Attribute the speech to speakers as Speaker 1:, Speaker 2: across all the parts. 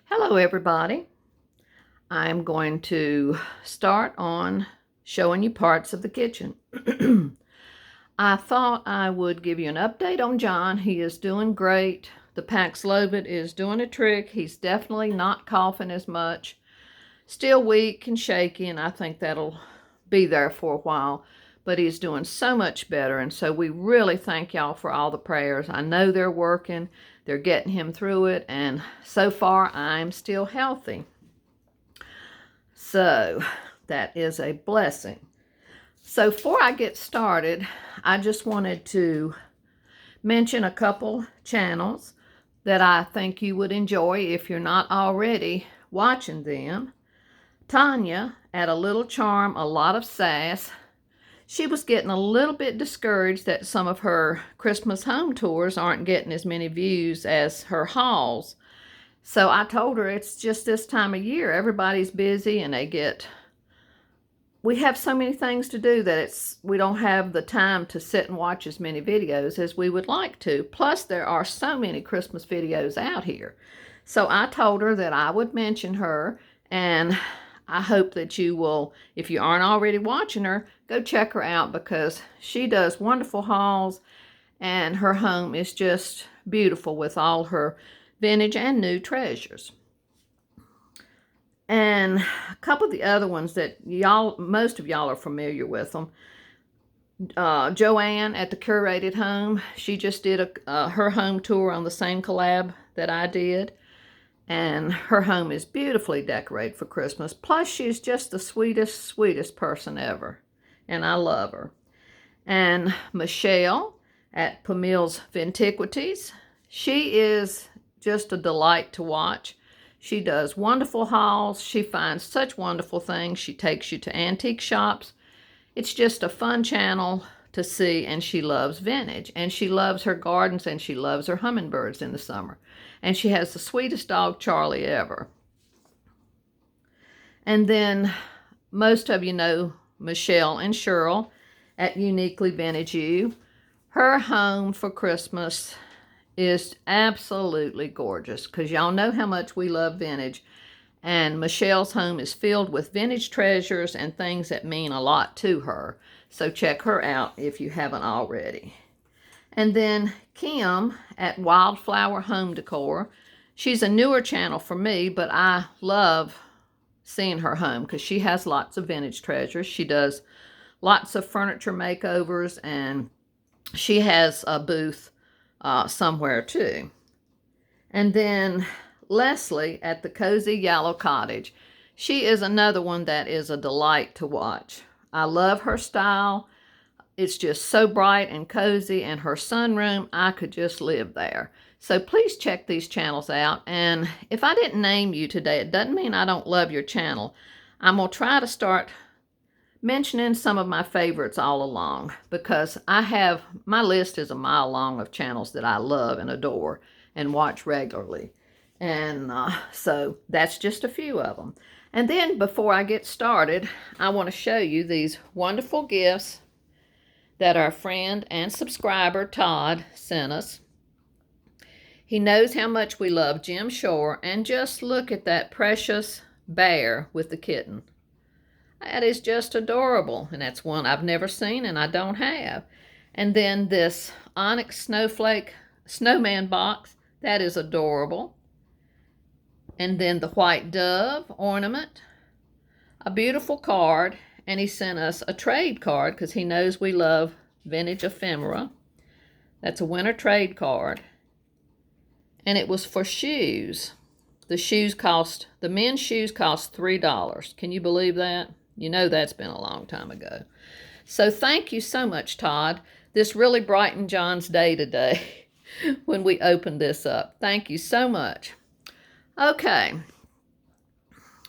Speaker 1: Hello everybody. I'm going to start on showing you parts of the kitchen. I thought I would give you an update on John. He is doing great. The Paxlovid is doing a trick. He's definitely not coughing as much. Still weak and shaky, and I think that'll be there for a while. But he's doing so much better, and so we really thank y'all for all the prayers. I know they're working. They're getting him through it, and so far I'm still healthy. So that is a blessing. So before I get started, I just wanted to mention a couple channels that I think you would enjoy if you're not already watching them. Tonya at A Little Charm, A Lot of Sass. She was getting a little bit discouraged that some of her Christmas home tours aren't getting as many views as her hauls. So I told her it's just this time of year. Everybody's busy and we have so many things to do that we don't have the time to sit and watch as many videos as we would like to. Plus, there are so many Christmas videos out here. So I told her that I would mention her, and I hope that you will, if you aren't already watching her, go check her out because she does wonderful hauls and her home is just beautiful with all her vintage and new treasures. And a couple of the other ones that most of y'all are familiar with them. Joanne at TheCuratedHome, she just did her home tour on the same collab that I did. And her home is beautifully decorated for Christmas. Plus, she's just the sweetest, sweetest person ever. And I love her. And Michele at pummillsvintiquities, she is just a delight to watch. She does wonderful hauls. She finds such wonderful things. She takes you to antique shops. It's just a fun channel to see, and she loves vintage, and she loves her gardens, and she loves her hummingbirds in the summer. And she has the sweetest dog, Charlie, ever. And then most of you know Michele and Cheryl at YoUniquely Vintage U. Her home for Christmas is absolutely gorgeous because y'all know how much we love vintage. And Michelle's home is filled with vintage treasures and things that mean a lot to her. So check her out if you haven't already. And then Kim at Wildflower Home Decor. She's a newer channel for me, but I love seeing her home because she has lots of vintage treasures. She does lots of furniture makeovers, and she has a booth somewhere too. And then Leslie at TheCozyYellowCottage. She is another one that is a delight to watch. I love her style. It's just so bright and cozy, and her sunroom, I could just live there. So please check these channels out. And if I didn't name you today, it doesn't mean I don't love your channel. I'm going to try to start mentioning some of my favorites all along because my list is a mile long of channels that I love and adore and watch regularly. And so that's just a few of them. And then before I get started, I want to show you these wonderful gifts that our friend and subscriber Todd sent us. He knows how much we love Jim Shore, and just look at that precious bear with the kitten. That is just adorable, and that's one I've never seen and I don't have. And then this onyx snowflake snowman box, that is adorable. And then the white dove ornament, a beautiful card, and he sent us a trade card because he knows we love vintage ephemera. That's a winter trade card. And it was for shoes. The men's shoes cost $3. Can you believe that? You know that's been a long time ago. So thank you so much, Todd. This really brightened John's day today when we opened this up. Thank you so much. Okay.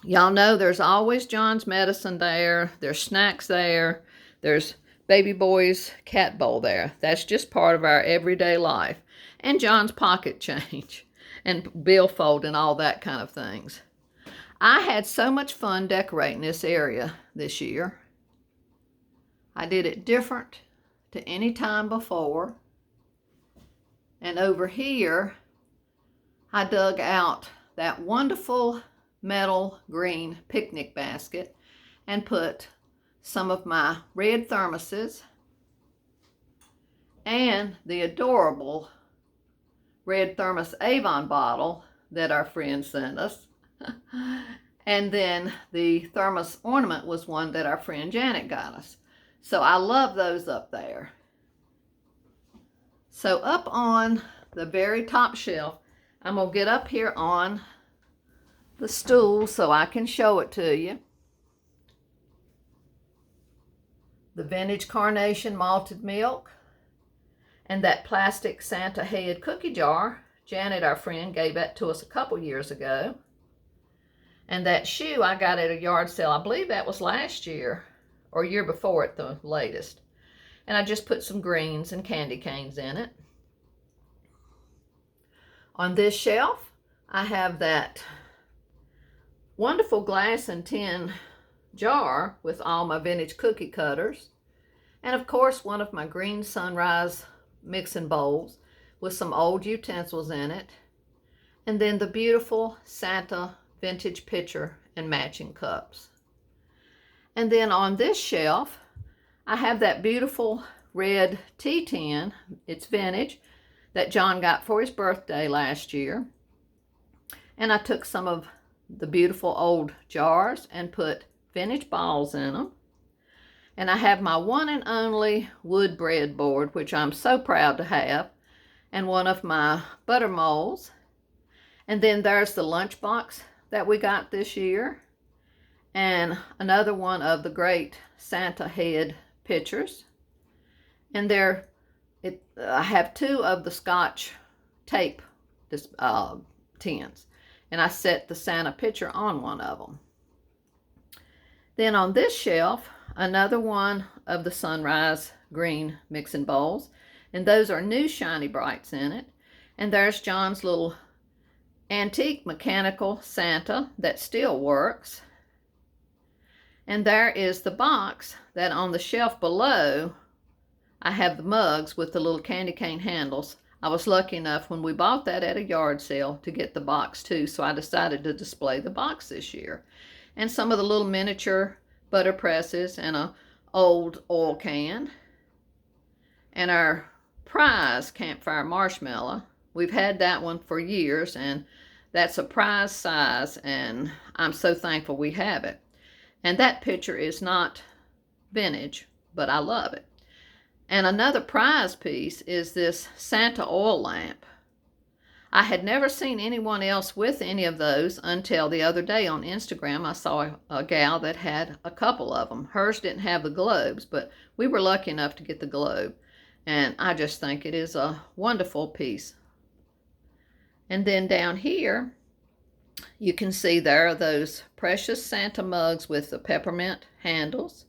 Speaker 1: Y'all know there's always John's medicine there. There's snacks there. There's baby boy's cat bowl there. That's just part of our everyday life. And John's pocket change and billfold and all that kind of things. I had so much fun decorating this area this year. I did it different to any time before. And over here, I dug out that wonderful metal green picnic basket and put some of my red thermoses and the adorable red thermos Avon bottle that our friend sent us. And then the thermos ornament was one that our friend Janet got us. So I love those up there. So up on the very top shelf, I'm going to get up here on the stool so I can show it to you. The vintage carnation malted milk and that plastic Santa head cookie jar. Janet, our friend, gave that to us a couple years ago. And that shoe I got at a yard sale, I believe that was last year or year before at the latest. And I just put some greens and candy canes in it. On this shelf, I have that wonderful glass and tin jar with all my vintage cookie cutters. And of course, one of my green sunrise mixing bowls with some old utensils in it. And then the beautiful Santa vintage pitcher and matching cups. And then on this shelf, I have that beautiful red tea tin. It's vintage, that John got for his birthday last year. And I took some of the beautiful old jars and put vintage balls in them. And I have my one and only wood breadboard, which I'm so proud to have, and one of my butter molds. And then there's the lunchbox that we got this year, and another one of the great Santa head pitchers. And I have two of the Scotch tape tins, and I set the Santa pitcher on one of them. Then on this shelf, another one of the sunrise green mixing bowls, and those are new shiny brights in it. And there's John's little antique mechanical Santa that still works. And there is the box that on the shelf below, I have the mugs with the little candy cane handles. I was lucky enough when we bought that at a yard sale to get the box too, so I decided to display the box this year. And some of the little miniature butter presses and an old oil can. And our prize campfire marshmallow. We've had that one for years, and that's a prize size, and I'm so thankful we have it. And that picture is not vintage, but I love it. And another prize piece is this Santa oil lamp. I had never seen anyone else with any of those until the other day on Instagram. I saw a gal that had a couple of them. Hers didn't have the globes, but we were lucky enough to get the globe. And I just think it is a wonderful piece. And then down here, you can see there are those precious Santa mugs with the peppermint handles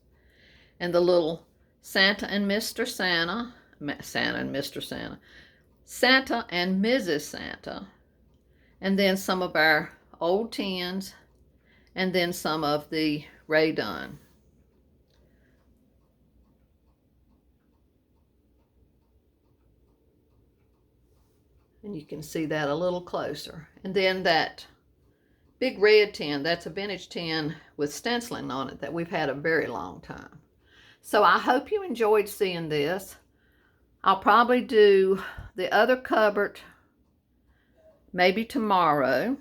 Speaker 1: and the little Santa and Mr. Santa, Santa and Mr. Santa, Santa and Mrs. Santa, and then some of our old tins, and then some of the Ray Dunn. And you can see that a little closer. And then that big red tin, that's a vintage tin with stenciling on it that we've had a very long time. So I hope you enjoyed seeing this. I'll probably do the other cupboard maybe tomorrow.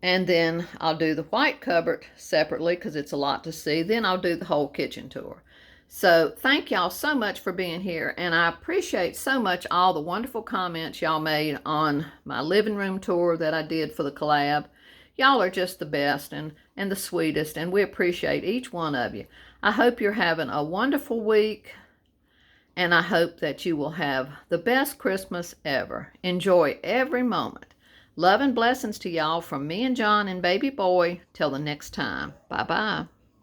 Speaker 1: And then I'll do the white cupboard separately because it's a lot to see. Then I'll do the whole kitchen tour. So thank y'all so much for being here, and I appreciate so much all the wonderful comments y'all made on my living room tour that I did for the collab. Y'all are just the best and the sweetest, and we appreciate each one of you. I hope you're having a wonderful week, and I hope that you will have the best Christmas ever. Enjoy every moment. Love and blessings to y'all from me and John and baby boy. Till the next time. Bye-bye.